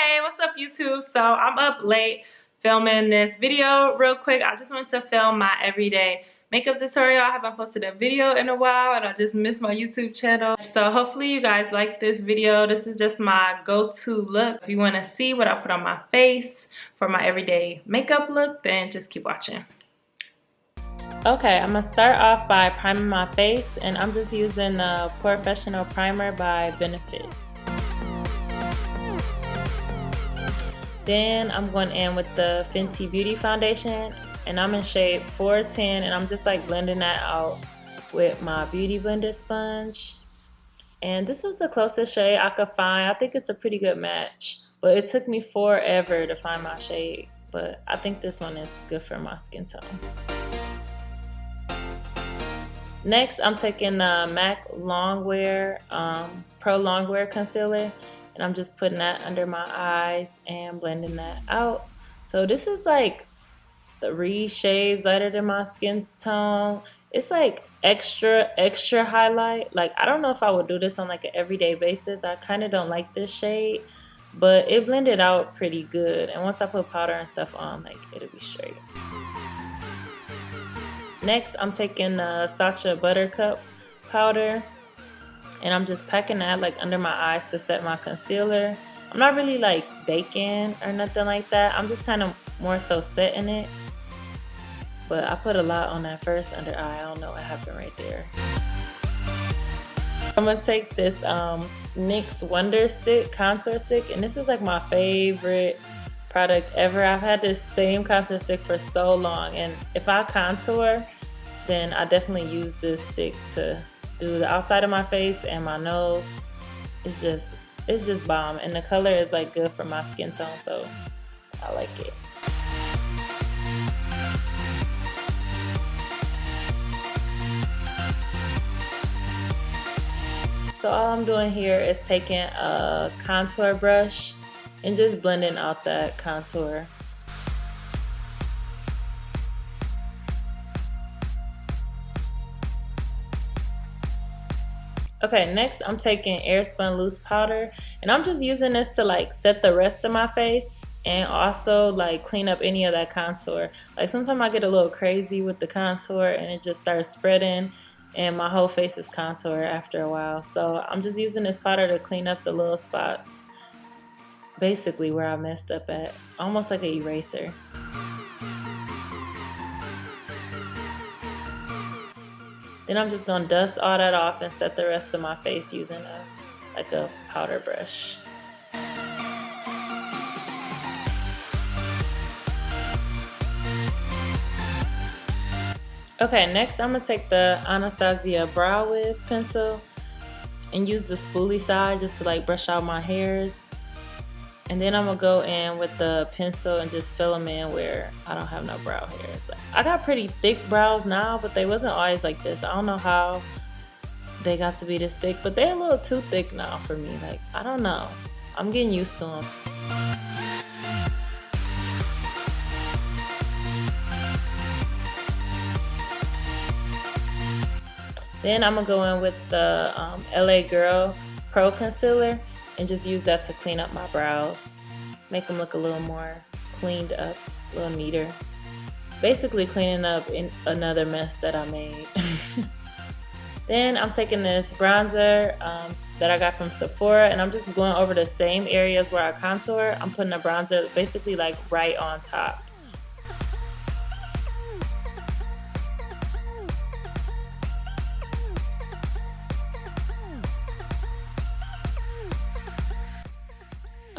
Hey, what's up YouTube? So I'm up late filming this video real quick. I just went to film my everyday makeup tutorial. I haven't posted a video in a while and I just missed my YouTube channel. So hopefully you guys like this video. This is just my go-to look. If you want to see what I put on my face for my everyday makeup look, then just keep watching. Okay, I'm gonna start off by priming my face, and I'm just using the Porefessional primer by Benefit. Then I'm going in with the Fenty Beauty foundation, and I'm in shade 410, and I'm just like blending that out with my beauty blender sponge. And this was the closest shade I could find. I think it's a pretty good match, but it took me forever to find my shade, but I think this one is good for my skin tone. Next, I'm taking the MAC Longwear ProLongwear concealer, and I'm just putting that under my eyes and blending that out. So this is like 3 shades lighter than my skin tone. It's like extra highlight. Like, I don't know if I would do this on like an everyday basis. I kind of don't like this shade, but it blended out pretty good. And once I put powder and stuff on, like, it'll be straight. Next, I'm taking the Sacha Buttercup powder, and I'm just packing that like under my eyes to set my concealer. I'm not really like baking or nothing like that. I'm just kind of more so setting it. But I put a lot on that first under eye. I don't know what happened right there. I'm gonna take this NYX Wonderstick contour stick, and this is like my favorite product ever. I've had this same contour stick for so long, and if I contour, then I definitely use this stick to do the outside of my face and my nose. It's just bomb, and the color is like good for my skin tone, so I like it. So all I'm doing here is taking a contour brush and just blending out that contour. Okay, next I'm taking Airspun loose powder, and I'm just using this to like set the rest of my face and also like clean up any of that contour. Like, sometimes I get a little crazy with the contour and it just starts spreading and my whole face is contour after a while. So I'm just using this powder to clean up the little spots, basically where I messed up at, almost like an eraser. Then I'm just gonna dust all that off and set the rest of my face using a powder brush. Okay, next I'm gonna take the Anastasia Brow Wiz pencil and use the spoolie side just to like brush out my hairs. And then I'm gonna go in with the pencil and just fill them in where I don't have no brow hairs. Like, I got pretty thick brows now, but they wasn't always like this. I don't know how they got to be this thick, but they're a little too thick now for me. Like, I don't know. I'm getting used to them. Then I'm gonna go in with the LA Girl Pro Concealer and just use that to clean up my brows, make them look a little more cleaned up, a little neater. Basically cleaning up in another mess that I made. Then I'm taking this bronzer that I got from Sephora, and I'm just going over the same areas where I contour. I'm putting a bronzer basically like right on top.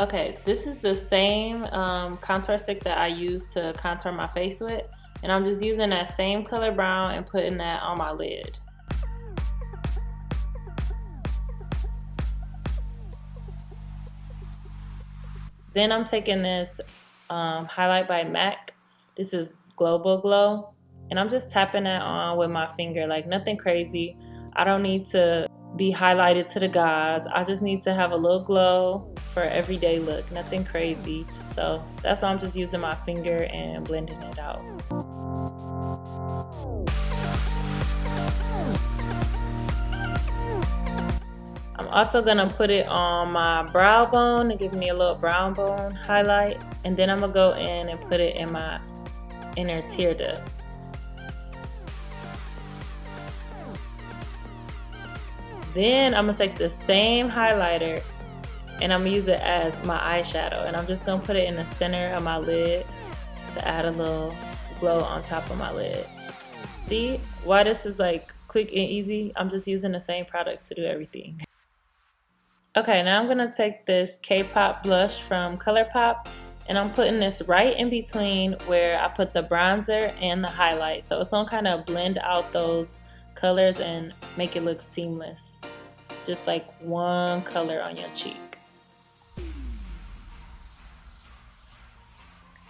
Okay, this is the same contour stick that I use to contour my face with, and I'm just using that same color brown and putting that on my lid. Then I'm taking this highlight by MAC. This is Global Glow, and I'm just tapping that on with my finger, like nothing crazy. I don't need to be highlighted to the gods. I just need to have a little glow for an everyday look, nothing crazy. So that's why I'm just using my finger and blending it out. I'm I'm also gonna put it on my brow bone to give me a little brow bone highlight, and then I'm gonna go in and put it in my inner tear duct. Then I'm gonna take the same highlighter and I'm gonna use it as my eyeshadow, and I'm just gonna put it in the center of my lid to add a little glow on top of my lid. See why this is like quick and easy? I'm just using the same products to do everything. Okay, now I'm gonna take this KaePop blush from Colourpop, and I'm putting this right in between where I put the bronzer and the highlight. So it's gonna kind of blend out those colors and make it look seamless. Just like one color on your cheek.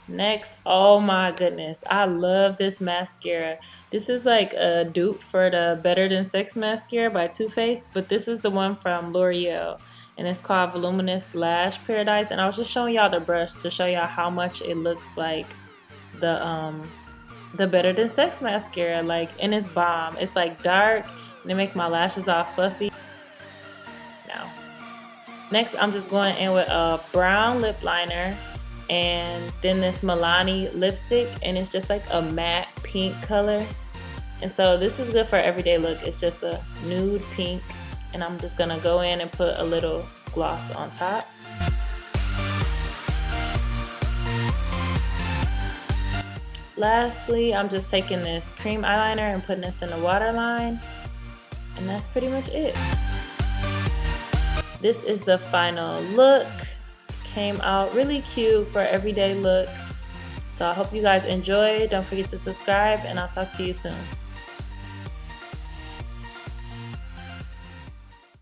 Next, oh my goodness, I love this mascara. This is like a dupe for the Better Than Sex mascara by Too Faced, but this is the one from Loreal, and it's called Voluminous Lash Paradise. And I was just showing y'all the brush to show y'all how much it looks like the Better Than Sex mascara, like, and it's bomb. It's like dark and it make my lashes all fluffy. Now, next I'm just going in with a brown lip liner and then this Milani lipstick, and it's just like a matte pink color. And so this is good for everyday look. It's just a nude pink, and I'm just gonna go in and put a little gloss on top. Lastly, I'm just taking this cream eyeliner and putting this in the waterline, and that's pretty much it. This is the final look. Came out really cute for everyday look. So I hope you guys enjoy. Don't forget to subscribe, and I'll talk to you soon.